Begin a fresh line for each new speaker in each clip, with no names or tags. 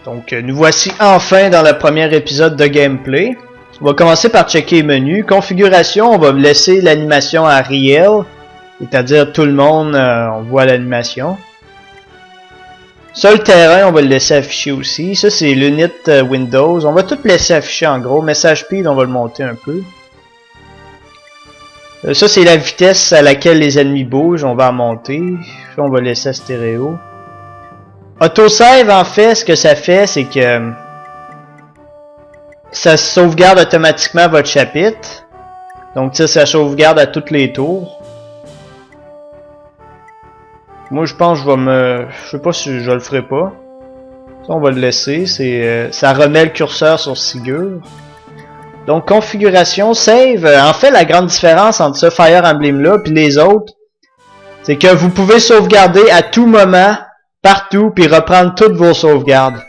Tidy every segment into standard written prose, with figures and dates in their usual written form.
Donc nous voici enfin dans le premier épisode de gameplay. On va commencer par checker les menus. Configuration, on va laisser l'animation à Riel. C'est-à-dire tout le monde, on voit l'animation. Seul terrain, on va le laisser afficher aussi. Ça c'est l'unit Windows. On va tout laisser afficher en gros. Message speed, on va le monter un peu. Ça c'est la vitesse à laquelle les ennemis bougent. On va en monter. Puis on va laisser à stéréo. Autosave, en fait, ce que ça fait, c'est que ça sauvegarde automatiquement votre chapitre. Donc ça sauvegarde à toutes les tours. Moi je pense que je sais pas si je le ferai pas. Ça on va le laisser. Ça remet le curseur sur Sigurd. Donc configuration, save. En fait la grande différence entre ce Fire Emblem là puis les autres, c'est que vous pouvez sauvegarder à tout moment, partout, puis reprendre toutes vos sauvegardes.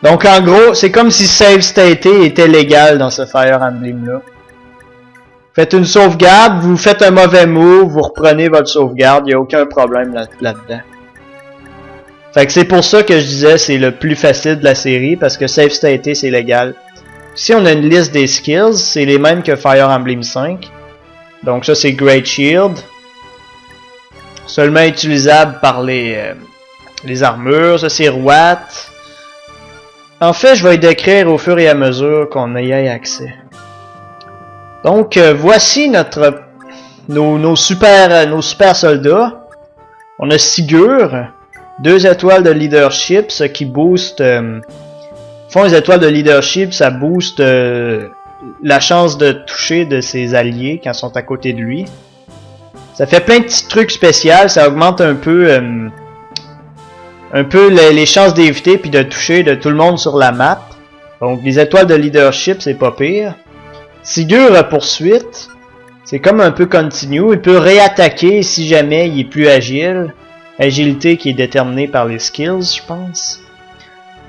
Donc en gros, c'est comme si Save State était légal dans ce Fire Emblem là. Faites une sauvegarde, vous faites un mauvais move, vous reprenez votre sauvegarde, il n'y a aucun problème là-dedans. Fait que c'est pour ça que je disais c'est le plus facile de la série, parce que Save State c'est légal. Si on a une liste des skills, c'est les mêmes que Fire Emblem 5. Donc ça c'est Great Shield. Seulement utilisable par les armures, ça c'est Rwat. En fait, je vais y décrire au fur et à mesure qu'on y ait accès. Donc, voici nos super soldats. On a Sigurd, 2 étoiles de leadership, ce qui booste... font les étoiles de leadership, ça booste la chance de toucher de ses alliés quand ils sont à côté de lui. Ça fait plein de petits trucs spéciaux, ça augmente un peu les chances d'éviter puis de toucher de tout le monde sur la map. Donc les étoiles de leadership, c'est pas pire. Sigurd poursuite, c'est comme un peu continue, il peut réattaquer si jamais il est plus agile. Agilité qui est déterminée par les skills, je pense.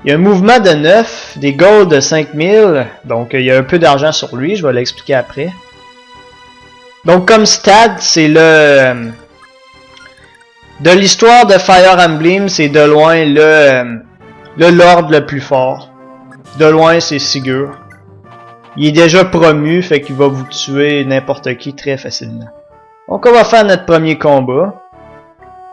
Il y a un mouvement de 9, des golds de 5000, donc il y a un peu d'argent sur lui, je vais l'expliquer après. Donc comme stat, c'est de l'histoire de Fire Emblem, c'est de loin le lord le plus fort. De loin, c'est Sigurd. Il est déjà promu, fait qu'il va vous tuer n'importe qui très facilement. Donc on va faire notre premier combat.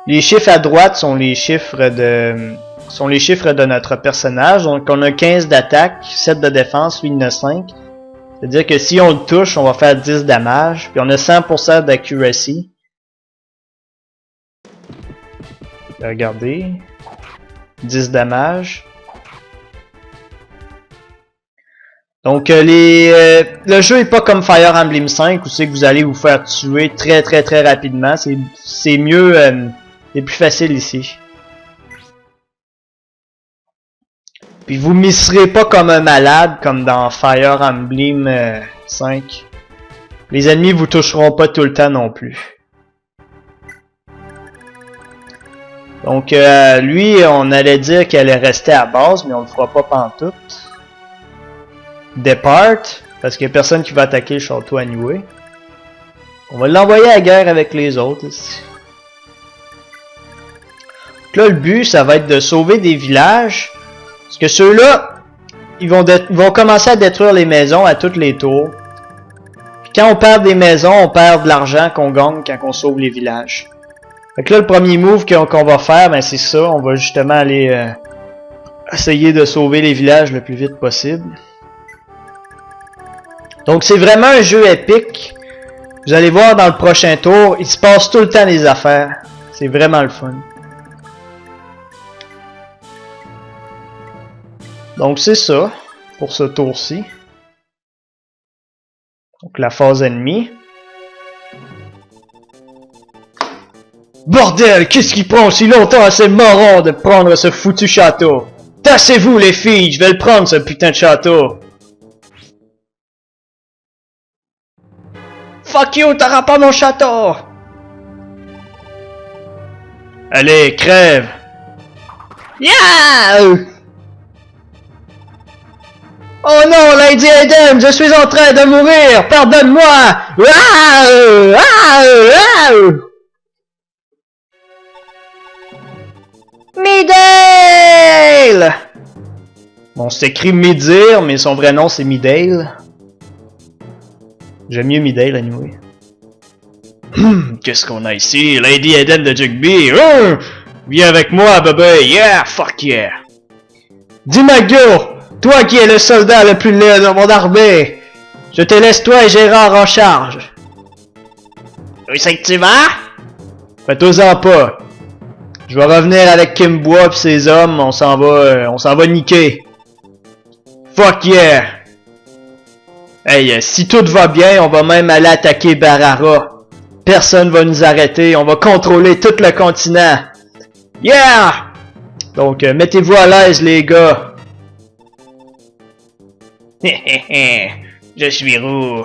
Les chiffres à droite sont les chiffres de notre personnage. Donc on a 15 d'attaque, 7 de défense, lui il en a 5. C'est-à-dire que si on le touche, on va faire 10 damage. Puis on a 100% d'accuracy. Regardez. 10 damage. Donc le jeu est pas comme Fire Emblem 5 où c'est que vous allez vous faire tuer très rapidement. C'est mieux, c'est plus facile ici. Puis vous misserez pas comme un malade comme dans Fire Emblem 5. Les ennemis vous toucheront pas tout le temps non plus. Donc lui, on allait dire qu'elle allait rester à base, mais on le fera pas pantoute. Depart, parce qu'il y a personne qui va attaquer le château anyway. On va l'envoyer à la guerre avec les autres ici. Donc là, le but, ça va être de sauver des villages. Parce que ceux-là, ils vont commencer à détruire les maisons à toutes les tours. Puis quand on perd des maisons, on perd de l'argent qu'on gagne quand on sauve les villages. Fait que là, le premier move qu'on va faire, ben c'est ça. On va justement aller essayer de sauver les villages le plus vite possible. Donc c'est vraiment un jeu épique. Vous allez voir dans le prochain tour, il se passe tout le temps des affaires. C'est vraiment le fun. Donc c'est ça pour ce tour-ci. Donc la phase ennemie. Bordel, qu'est-ce qui prend aussi longtemps à ces morons de prendre ce foutu château? Tassez-vous les filles, je vais le prendre ce putain de château. Fuck you, t'auras pas mon château! Allez, crève! Yeah! Oh non, Lady Eden, je suis en train de mourir! Pardonne-moi! Midale! Bon, c'est écrit Midir, mais son vrai nom c'est Midale. J'aime mieux Midale, anyway. Qu'est-ce qu'on a ici? Lady Eden de Jugby. Viens avec moi, bébé. Yeah, fuck yeah. Dis-moi, go, toi qui es le soldat le plus laid de mon armée, je te laisse toi et Gérard en charge. Oui, c'est que tu vas? Fais-toi-en pas. Je vais revenir avec Kimbois pis ses hommes, on s'en va niquer. Fuck yeah. Hey, si tout va bien, on va même aller attaquer Barara. Personne va nous arrêter, on va contrôler tout le continent. Yeah! Donc, mettez-vous à l'aise, les gars. Je suis roux.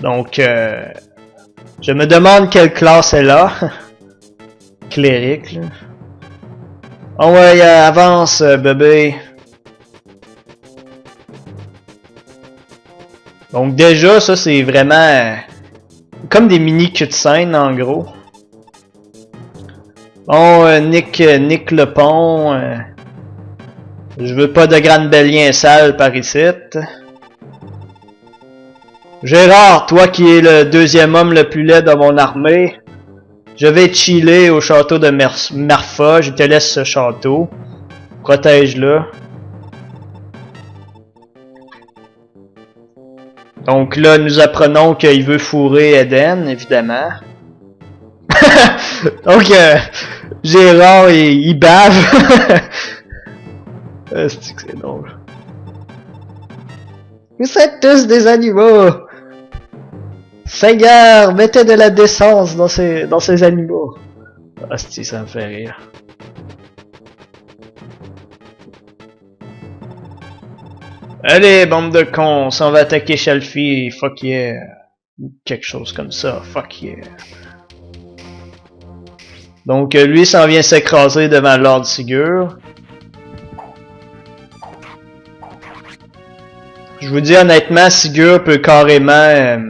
Donc, je me demande quelle classe elle a. Cléric, là. Oh ouais, avance, bébé. Donc déjà, ça c'est vraiment comme des mini cutscenes en gros. Bon, Nick le pont. Je veux pas de grandes béliens sales par ici. Gérard, toi qui es le deuxième homme le plus laid de mon armée, je vais chiller au château de Marfa. Je te laisse ce château. Protège-le. Donc là, nous apprenons qu'il veut fourrer Eden, évidemment. Donc, Gérard, il bave. C'est drôle. Vous êtes tous des animaux. Seigneur, mettez de la décence dans ces animaux. Asti, ça me fait rire. Allez, bande de cons, on s'en va attaquer Shalfie, fuck yeah. Quelque chose comme ça, fuck yeah. Donc lui s'en vient s'écraser devant Lord Sigurd. Je vous dis honnêtement, Sigurd peut carrément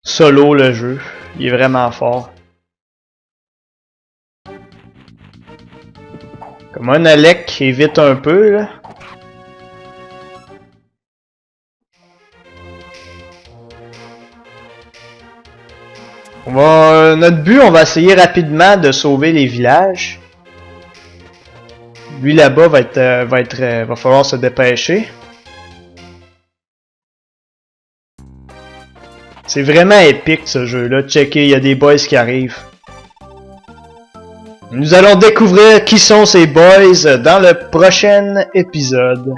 solo le jeu. Il est vraiment fort. Comme un Alec évite un peu là. Notre but, on va essayer rapidement de sauver les villages. Lui là-bas va falloir se dépêcher. C'est vraiment épique ce jeu-là. Checkez, il y a des boys qui arrivent. Nous allons découvrir qui sont ces boys dans le prochain épisode.